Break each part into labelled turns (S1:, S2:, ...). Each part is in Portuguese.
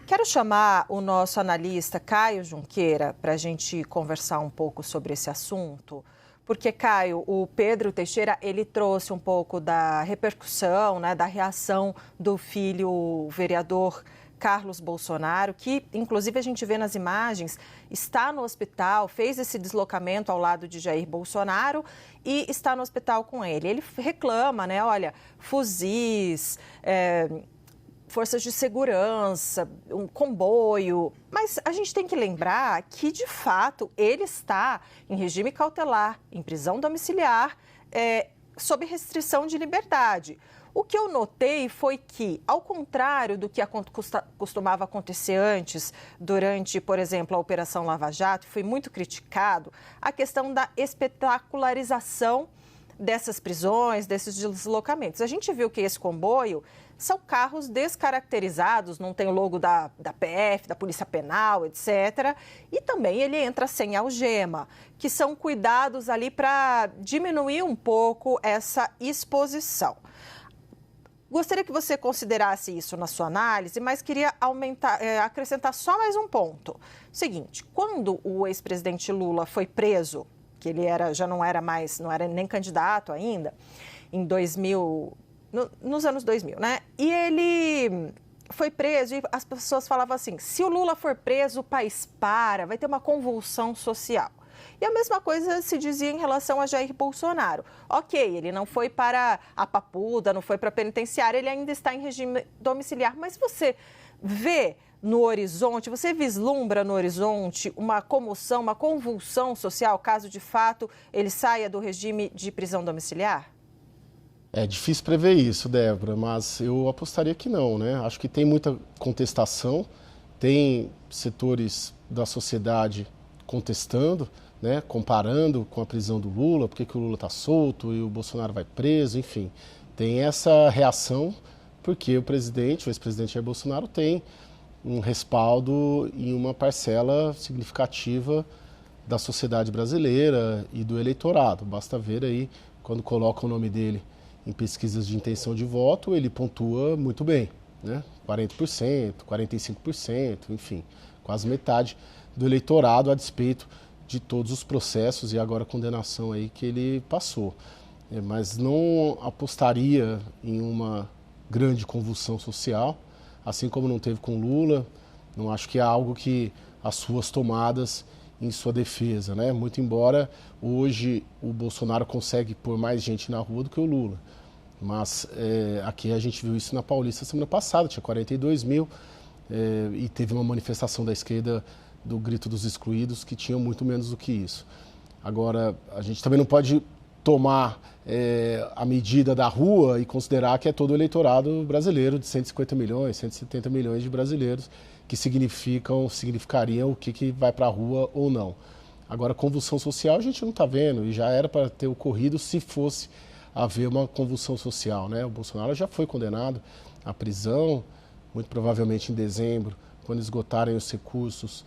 S1: Quero chamar o nosso analista Caio Junqueira para a gente conversar um pouco sobre esse assunto, porque, Caio, o Pedro Teixeira, ele trouxe um pouco da repercussão, né, da reação do filho, o vereador Carlos Bolsonaro, que, inclusive, a gente vê nas imagens, está no hospital, fez esse deslocamento ao lado de Jair Bolsonaro e está no hospital com ele. Ele reclama, né, olha, fuzis, forças de segurança, um comboio. Mas a gente tem que lembrar que, de fato, ele está em regime cautelar, em prisão domiciliar, sob restrição de liberdade. O que eu notei foi que, ao contrário do que costumava acontecer antes, durante, por exemplo, a Operação Lava Jato, foi muito criticado a questão da espetacularização dessas prisões, desses deslocamentos. A gente viu que esse comboio são carros descaracterizados, não tem o logo da PF, da Polícia Penal, etc. E também ele entra sem algema, que são cuidados ali para diminuir um pouco essa exposição. Gostaria que você considerasse isso na sua análise, mas queria acrescentar só mais um ponto. Seguinte, quando o ex-presidente Lula foi preso, que ele já não era nem candidato ainda, em 2000, nos anos 2000, né? E ele foi preso e as pessoas falavam assim, se o Lula for preso, o país vai ter uma convulsão social. E a mesma coisa se dizia em relação a Jair Bolsonaro. Ok, ele não foi para a Papuda, não foi para a penitenciária, ele ainda está em regime domiciliar, mas você vê no horizonte, você vislumbra no horizonte uma comoção, uma convulsão social, caso de fato ele saia do regime de prisão domiciliar?
S2: É difícil prever isso, Débora, mas eu apostaria que não, né? Acho que tem muita contestação, tem setores da sociedade contestando, né? Comparando com a prisão do Lula, por que o Lula está solto e o Bolsonaro vai preso, enfim. Tem essa reação porque o ex-presidente Jair Bolsonaro tem um respaldo em uma parcela significativa da sociedade brasileira e do eleitorado. Basta ver aí, quando coloca o nome dele em pesquisas de intenção de voto, ele pontua muito bem, né? 40%, 45%, enfim, quase metade do eleitorado a despeito de todos os processos e agora a condenação aí que ele passou. Mas não apostaria em uma grande convulsão social, assim como não teve com Lula. Não acho que é algo que as suas tomadas em sua defesa, né? Muito embora hoje o Bolsonaro consegue pôr mais gente na rua do que o Lula. Mas aqui a gente viu isso na Paulista semana passada, tinha 42 mil e teve uma manifestação da esquerda do Grito dos Excluídos que tinha muito menos do que isso. Agora, a gente também não pode tomar a medida da rua e considerar que é todo o eleitorado brasileiro de 150 milhões, 170 milhões de brasileiros que significariam o que vai para a rua ou não. Agora, convulsão social a gente não está vendo e já era para ter ocorrido se fosse haver uma convulsão social, né? O Bolsonaro já foi condenado à prisão, muito provavelmente em dezembro, quando esgotarem os recursos,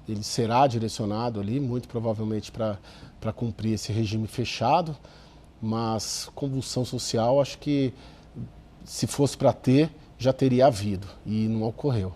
S2: ele será direcionado ali, muito provavelmente para cumprir esse regime fechado, mas convulsão social, acho que se fosse para ter, já teria havido e não ocorreu.